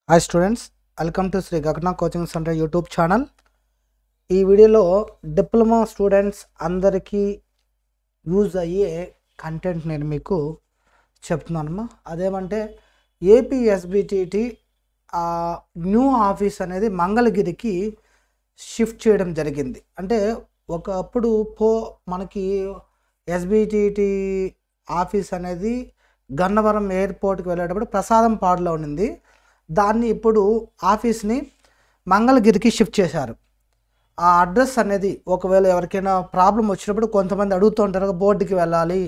Hi students, welcome to Shri Gagana coaching centre YouTube channel. ఈ వీడియోలో diploma students అందరికీ use అయ్యే కంటెంట్ నేను మీకు చెప్తున్నానమ్మా. అదేమంటే ఏపీఎస్బిటిటి న్యూ ఆఫీస్ అనేది మంగళగిరికి షిఫ్ట్ చేయడం జరిగింది. అంటే ఒకప్పుడు మనకి ఎస్బిటిటి ఆఫీస్ అనేది గన్నవరం ఎయిర్పోర్ట్కి వెళ్ళేటప్పుడు ప్రసాదంపాడులో ఉండింది. దాన్ని ఇప్పుడు ఆఫీస్ని మంగళగిరికి షిఫ్ట్ చేశారు. ఆ అడ్రస్ అనేది ఒకవేళ ఎవరికైనా ప్రాబ్లం వచ్చినప్పుడు కొంతమంది అడుగుతూ ఉంటారు, బోర్డుకి వెళ్ళాలి,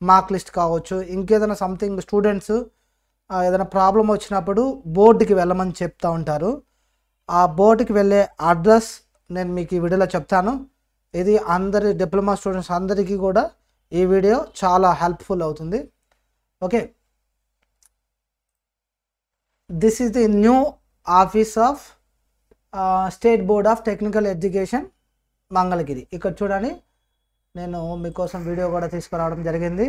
మార్క్ లిస్ట్ కావచ్చు, ఇంకేదైనా సంథింగ్ స్టూడెంట్స్ ఏదైనా ప్రాబ్లం వచ్చినప్పుడు బోర్డుకి వెళ్ళమని చెప్తూ ఉంటారు. ఆ బోర్డుకి వెళ్ళే అడ్రస్ నేను మీకు ఈ వీడియోలో చెప్తాను. ఇది అందరి డిప్లొమా స్టూడెంట్స్ అందరికీ కూడా ఈ వీడియో చాలా హెల్ప్ఫుల్ అవుతుంది. Okay, this is the new office of state board of technical education Mangalagiri. ఇక్కడ చూడండి, నేను మీకోసం వీడియో కూడా తీసుకురావడం జరిగింది.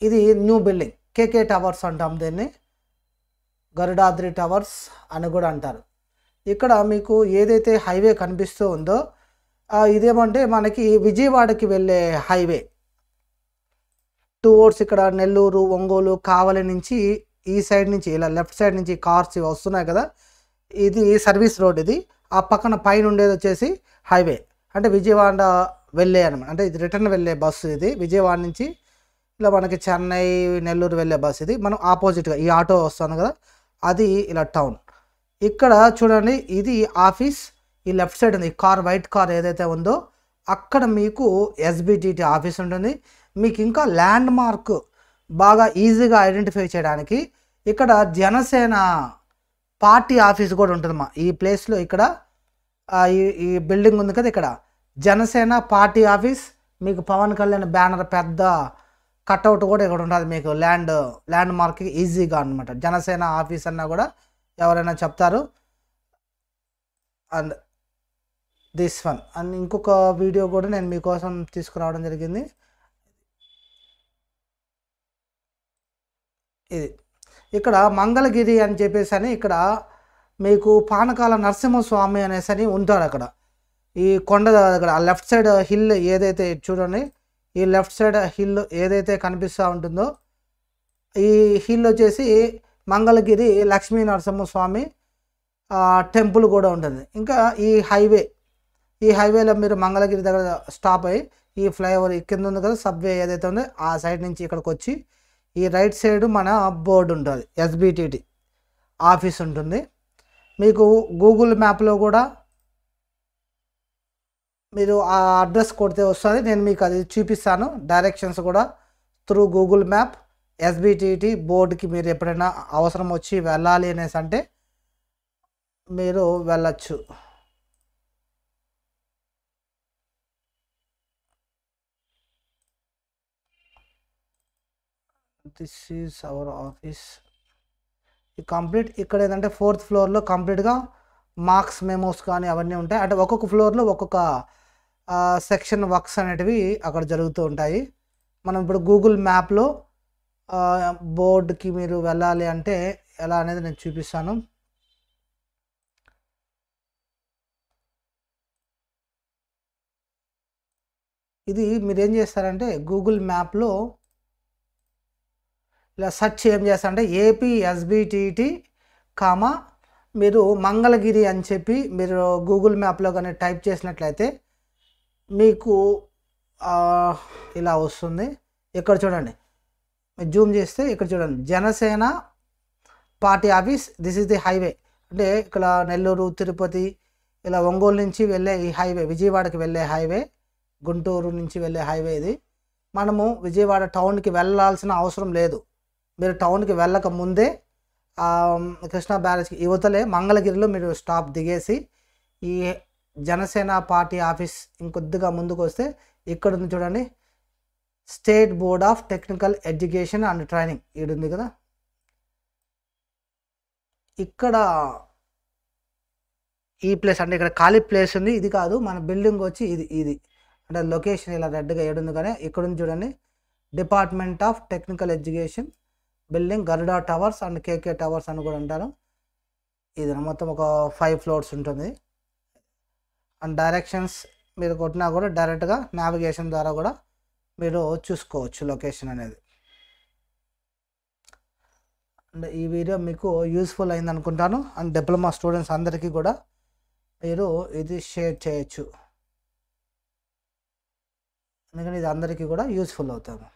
ఇది న్యూ బిల్డింగ్, కేకే టవర్స్ అంటాం దీన్ని, గరుడాద్రి టవర్స్ అని కూడా అంటారు. ఇక్కడ మీకు ఏదైతే హైవే కనిపిస్తూ ఉందో ఇదేమంటే మనకి విజయవాడకి వెళ్ళే హైవే. టువర్డ్స్ ఇక్కడ నెల్లూరు, ఒంగోలు, కావలి నుంచి ఈ సైడ్ నుంచి ఇలా లెఫ్ట్ సైడ్ నుంచి కార్స్ వస్తున్నాయి కదా, ఇది సర్వీస్ రోడ్. ఇది ఆ పక్కన పైన ఉండేది వచ్చేసి హైవే, అంటే విజయవాడ వెళ్ళే అనమాట. అంటే ఇది రిటర్న్ వెళ్ళే బస్సు. ఇది విజయవాడ నుంచి ఇలా మనకి చెన్నై, నెల్లూరు వెళ్ళే బస్సు. ఇది మనం ఆపోజిట్గా ఈ ఆటో వస్తుంది కదా, అది ఇలా టౌన్. ఇక్కడ చూడండి, ఇది ఆఫీస్. ఈ లెఫ్ట్ సైడ్ ఉంది, ఈ కార్, వైట్ కార్ ఏదైతే ఉందో అక్కడ మీకు ఎస్బిటిటి ఆఫీస్ ఉంటుంది. మీకు ఇంకా ల్యాండ్ మార్క్ బాగా ఈజీగా ఐడెంటిఫై చేయడానికి ఇక్కడ జనసేన పార్టీ ఆఫీస్ కూడా ఉంటుందమ్మా ఈ ప్లేస్లో. ఇక్కడ ఈ బిల్డింగ్ ఉంది కదా, ఇక్కడ జనసేన పార్టీ ఆఫీస్. మీకు పవన్ కళ్యాణ్ బ్యానర్ పెద్ద కట్అవుట్ కూడా ఇక్కడ ఉంటుంది. మీకు ల్యాండ్ మార్క్ ఈజీగా అనమాట. జనసేన ఆఫీస్ అన్నా కూడా ఎవరైనా చెప్తారు. అండ్ దిస్ వన్ అండ్ ఇంకొక వీడియో కూడా నేను మీకోసం తీసుకురావడం జరిగింది. ఇది ఇక్కడ మంగళగిరి అని చెప్పేసి అని ఇక్కడ మీకు పానకాల నరసింహస్వామి అనేసి అని ఉంటాడు. అక్కడ ఈ కొండ దగ్గర ఆ లెఫ్ట్ సైడ్ హిల్ ఏదైతే చూడండి, ఈ లెఫ్ట్ సైడ్ హిల్ ఏదైతే కనిపిస్తూ ఉంటుందో ఈ హిల్ వచ్చేసి మంగళగిరి లక్ష్మీ నరసింహస్వామి టెంపుల్ కూడా ఉంటుంది. ఇంకా ఈ హైవేలో మీరు మంగళగిరి దగ్గర స్టాప్ అయ్యి ఈ ఫ్లైఓవర్ కింద ఉంది కదా, సబ్వే ఏదైతే ఉందో ఆ సైడ్ నుంచి ఇక్కడికి వచ్చి ఈ రైట్ సైడ్ మన బోర్డు ఉంటుంది, ఎస్బిటిటి ఆఫీస్ ఉంటుంది. మీకు గూగుల్ మ్యాప్లో కూడా మీరు ఆ అడ్రస్ కొడితే వస్తుంది. నేను మీకు అది చూపిస్తాను, డైరెక్షన్స్ కూడా త్రూ గూగుల్ మ్యాప్. ఎస్బిటిటి బోర్డుకి మీరు ఎప్పుడైనా అవసరం వచ్చి వెళ్ళాలి అనేసి అంటే మీరు వెళ్ళచ్చు. This is our office. ఈ కంప్లీట్ ఇక్కడ ఏంటంటే 4th ఫ్లోర్లో కంప్లీట్గా మార్క్స్, మెమోస్ కానీ అవన్నీ ఉంటాయి. అంటే ఒక్కొక్క ఫ్లోర్లో ఒక్కొక్క సెక్షన్ వర్క్స్ అనేటివి అక్కడ జరుగుతూ ఉంటాయి. మనం ఇప్పుడు గూగుల్ మ్యాప్లో బోర్డుకి మీరు వెళ్ళాలి అంటే ఎలా అనేది నేను చూపిస్తాను. ఇది మీరు ఏం చేస్తారంటే గూగుల్ మ్యాప్లో ఇలా సెర్చ్ ఏం చేస్తారంటే ఏపీఎస్బిటిటి మీరు మంగళగిరి అని చెప్పి మీరు గూగుల్ మ్యాప్లో కానీ టైప్ చేసినట్లయితే మీకు ఇలా వస్తుంది. ఇక్కడ చూడండి, జూమ్ చేస్తే ఇక్కడ చూడండి, Janasena party office. This is the highway. అంటే ఇక్కడ నెల్లూరు, తిరుపతి, ఇలా ఒంగోలు నుంచి వెళ్ళే ఈ హైవే, విజయవాడకి వెళ్ళే హైవే, గుంటూరు నుంచి వెళ్ళే హైవే ఇది. మనము విజయవాడ టౌన్కి వెళ్ళాల్సిన అవసరం లేదు. మీరు టౌన్కి వెళ్ళక ముందే కృష్ణా బ్యారేజ్కి యువతలే మంగళగిరిలో మీరు స్టాప్ దిగేసి ఈ జనసేన పార్టీ ఆఫీస్ ఇంకొద్దిగా ముందుకు వస్తే ఇక్కడ ఉంది చూడండి, state board of technical education and training. ఇది ఉంది కదా, ఇక్కడ ఈ ప్లేస్ అంటే ఇక్కడ ఖాళీ ప్లేస్ ఉంది. ఇది కాదు, మన బిల్డింగ్ వచ్చి ఇది అంటే లొకేషన్ ఇలా రెడ్గా ఏడుంది కానీ ఇక్కడ ఉంది చూడండి, department of technical education building Garuda towers and KK towers అని కూడా అంటారు. ఇది మొత్తం ఒక 5 ఫ్లోర్స్ ఉంటుంది. అండ్ డైరెక్షన్స్ మీరు కొట్టినా కూడా డైరెక్ట్గా నావిగేషన్ ద్వారా కూడా మీరు చూసుకోవచ్చు లొకేషన్ అనేది. అండ్ ఈ వీడియో మీకు యూస్ఫుల్ అయింది అనుకుంటాను. అండ్ డిప్లొమా స్టూడెంట్స్ అందరికీ కూడా మీరు ఇది షేర్ చేయొచ్చు, ఎందుకంటే ఇది అందరికీ కూడా యూస్ఫుల్ అవుతుంది.